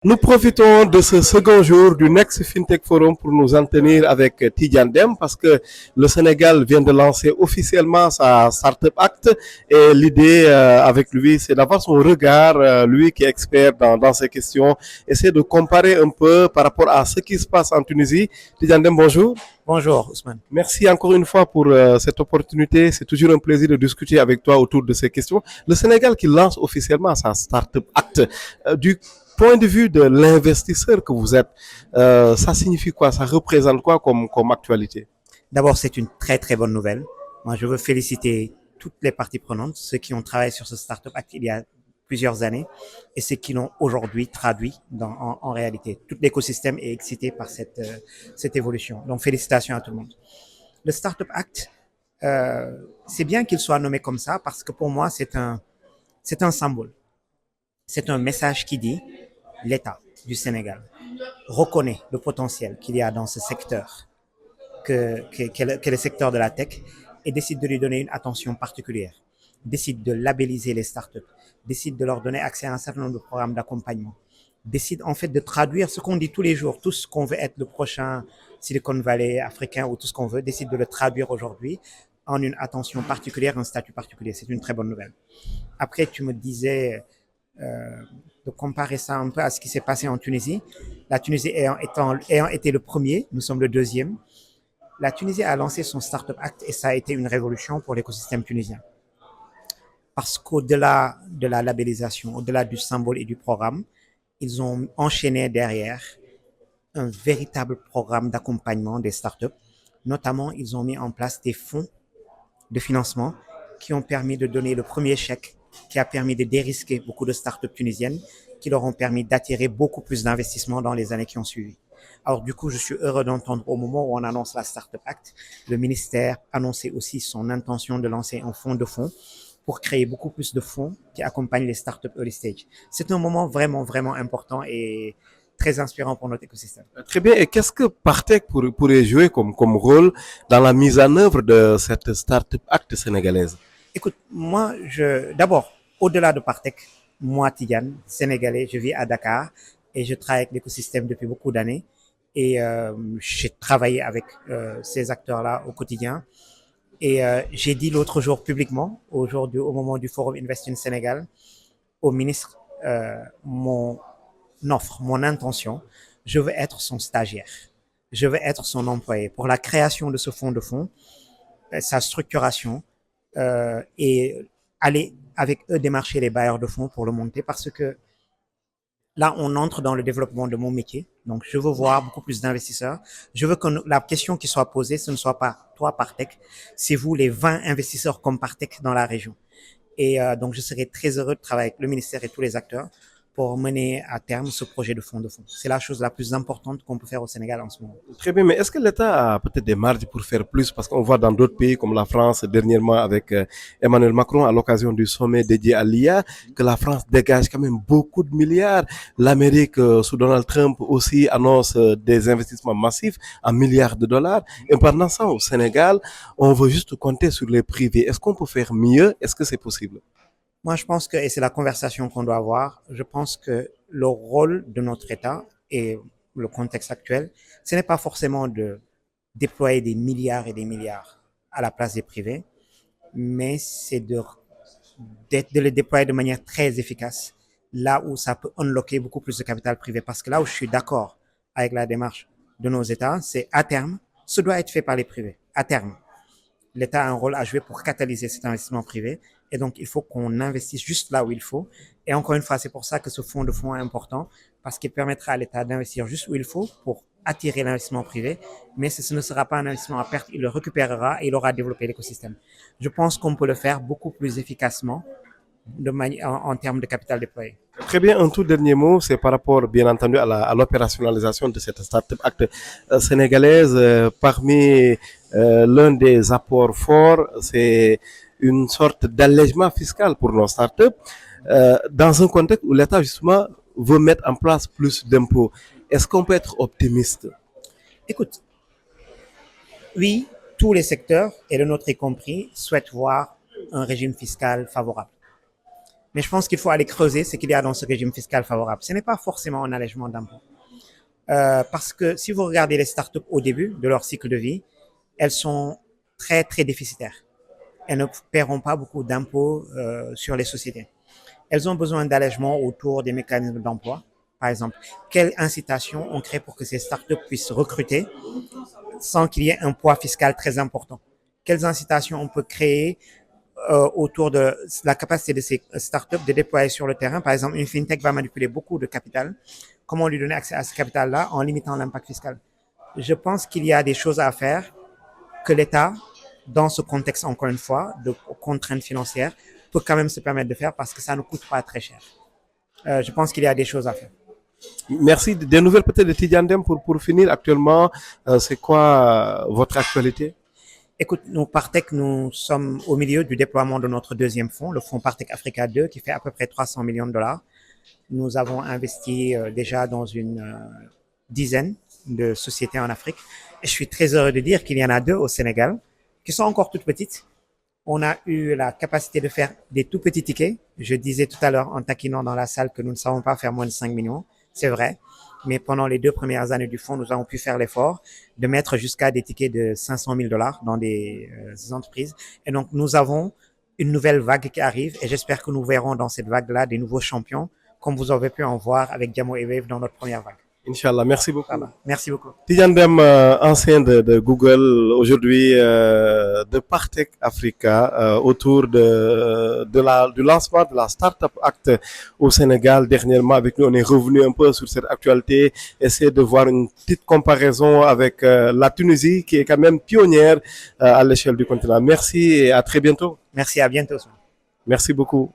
Nous profitons de ce second jour du Next FinTech Forum pour nous en tenir avec Tidjane Dem parce que le Sénégal vient de lancer officiellement sa Startup Act et l'idée avec lui, c'est d'avoir son regard, lui qui est expert dans ces questions, essayer de comparer un peu par rapport à ce qui se passe en Tunisie. Tidjane Dem, bonjour. Bonjour Ousmane. Merci encore une fois pour cette opportunité. C'est toujours un plaisir de discuter avec toi autour de ces questions. Le Sénégal qui lance officiellement sa Startup Act, du point de vue de l'investisseur que vous êtes, ça signifie quoi? Ça représente quoi comme actualité? D'abord, c'est une très très bonne nouvelle. Moi, je veux féliciter toutes les parties prenantes, ceux qui ont travaillé sur ce Startup Act il y a plusieurs années et ceux qui l'ont aujourd'hui traduit en réalité. Tout l'écosystème est excité par cette évolution. Donc, félicitations à tout le monde. Le Startup Act, c'est bien qu'il soit nommé comme ça parce que pour moi, c'est un symbole. C'est un message qui dit l'État du Sénégal reconnaît le potentiel qu'il y a dans ce secteur que le secteur de la tech et décide de lui donner une attention particulière, décide de labelliser les startups, décide de leur donner accès à un certain nombre de programmes d'accompagnement, décide en fait de traduire ce qu'on dit tous les jours, tout ce qu'on veut être le prochain Silicon Valley africain ou tout ce qu'on veut, décide de le traduire aujourd'hui en une attention particulière, un statut particulier. C'est une très bonne nouvelle. Après, tu me disais de comparer ça un peu à ce qui s'est passé en Tunisie. La Tunisie ayant été le premier, nous sommes le deuxième. La Tunisie a lancé son Startup Act et ça a été une révolution pour l'écosystème tunisien. Parce qu'au-delà de la labellisation, au-delà du symbole et du programme, ils ont enchaîné derrière un véritable programme d'accompagnement des startups. Notamment, ils ont mis en place des fonds de financement qui ont permis de donner le premier chèque, qui a permis de dérisquer beaucoup de startups tunisiennes, qui leur ont permis d'attirer beaucoup plus d'investissements dans les années qui ont suivi. Alors du coup, je suis heureux d'entendre au moment où on annonce la Startup Act, le ministère annonçait aussi son intention de lancer un fonds de fonds pour créer beaucoup plus de fonds qui accompagnent les startups early stage. C'est un moment vraiment, vraiment important et très inspirant pour notre écosystème. Très bien. Et qu'est-ce que Partech pourrait jouer comme rôle dans la mise en œuvre de cette Startup Act sénégalaise? Écoute, d'abord, au-delà de Partech, moi, Tidiane, sénégalais, je vis à Dakar et je travaille avec l'écosystème depuis beaucoup d'années et j'ai travaillé avec ces acteurs-là au quotidien. Et j'ai dit l'autre jour publiquement, au moment du Forum Invest in Sénégal, au ministre, mon offre, mon intention, je veux être son stagiaire. Je veux être son employé pour la création de ce fonds de fonds, sa structuration et aller avec eux démarcher les bailleurs de fonds pour le monter parce que là, on entre dans le développement de mon métier. Donc, je veux voir beaucoup plus d'investisseurs. Je veux que la question qui soit posée, ce ne soit pas toi, Partech, c'est vous les 20 investisseurs comme Partech dans la région. Et donc, je serai très heureux de travailler avec le ministère et tous les acteurs pour mener à terme ce projet de fonds de fonds. C'est la chose la plus importante qu'on peut faire au Sénégal en ce moment. Très bien, mais est-ce que l'État a peut-être des marges pour faire plus? Parce qu'on voit dans d'autres pays comme la France, dernièrement avec Emmanuel Macron, à l'occasion du sommet dédié à l'IA, que la France dégage quand même beaucoup de milliards. L'Amérique, sous Donald Trump, aussi annonce des investissements massifs en milliards de dollars. Et pendant ça, au Sénégal, on veut juste compter sur les privés. Est-ce qu'on peut faire mieux? Est-ce que c'est possible? Moi, je pense que, et c'est la conversation qu'on doit avoir, je pense que le rôle de notre État et le contexte actuel, ce n'est pas forcément de déployer des milliards et des milliards à la place des privés, mais c'est de les déployer de manière très efficace, là où ça peut unlocker beaucoup plus de capital privé. Parce que là où je suis d'accord avec la démarche de nos États, c'est à terme, ce doit être fait par les privés, à terme. L'État a un rôle à jouer pour catalyser cet investissement privé. Et donc, il faut qu'on investisse juste là où il faut. Et encore une fois, c'est pour ça que ce fonds de fonds est important, parce qu'il permettra à l'État d'investir juste où il faut pour attirer l'investissement privé. Mais ce ne sera pas un investissement à perte, il le récupérera et il aura développé l'écosystème. Je pense qu'on peut le faire beaucoup plus efficacement en termes de capital déployé. Très bien, un tout dernier mot, c'est par rapport, bien entendu, à l'opérationnalisation de cette Startup Act sénégalaise. Parmi l'un des apports forts, c'est une sorte d'allègement fiscal pour nos startups, dans un contexte où l'État, justement, veut mettre en place plus d'impôts. Est-ce qu'on peut être optimiste? Écoute, oui, tous les secteurs, et le nôtre y compris, souhaitent voir un régime fiscal favorable. Mais je pense qu'il faut aller creuser ce qu'il y a dans ce régime fiscal favorable. Ce n'est pas forcément un allègement d'impôts. Parce que si vous regardez les startups au début de leur cycle de vie, elles sont très, très déficitaires. Elles ne paieront pas beaucoup d'impôts sur les sociétés. Elles ont besoin d'allègements autour des mécanismes d'emploi. Par exemple, quelle incitation on crée pour que ces startups puissent recruter sans qu'il y ait un poids fiscal très important? Quelles incitations on peut créer autour de la capacité de ces startups de déployer sur le terrain? Par exemple, une fintech va manipuler beaucoup de capital. Comment lui donner accès à ce capital-là en limitant l'impact fiscal? Je pense qu'il y a des choses à faire que l'État, dans ce contexte, encore une fois, de contraintes financières, peut quand même se permettre de faire parce que ça ne coûte pas très cher. Je pense qu'il y a des choses à faire. Merci. Des nouvelles peut-être de Tidjane Dème pour finir. Actuellement, c'est quoi votre actualité? Écoute, nous, Partech, nous sommes au milieu du déploiement de notre deuxième fonds, le fonds Partech Africa 2, qui fait à peu près 300 millions de dollars. Nous avons investi déjà dans une dizaine de sociétés en Afrique. Et je suis très heureux de dire qu'il y en a deux au Sénégal, qui sont encore toutes petites. On a eu la capacité de faire des tout petits tickets. Je disais tout à l'heure en taquinant dans la salle que nous ne savons pas faire moins de 5 millions. C'est vrai. Mais pendant les 2 premières années du fonds, nous avons pu faire l'effort de mettre jusqu'à des tickets de 500 000 dollars dans des entreprises. Et donc, nous avons une nouvelle vague qui arrive et j'espère que nous verrons dans cette vague-là des nouveaux champions, comme vous avez pu en voir avec Diamo et Wave dans notre première vague. Inch'Allah, merci beaucoup. Voilà. Merci beaucoup. Tidjane Dème, ancien de Google, aujourd'hui de Partech Africa, autour du lancement de la Startup Act au Sénégal. Dernièrement, avec nous, on est revenu un peu sur cette actualité, essayer de voir une petite comparaison avec la Tunisie, qui est quand même pionnière à l'échelle du continent. Merci et à très bientôt. Merci, à bientôt. Merci beaucoup.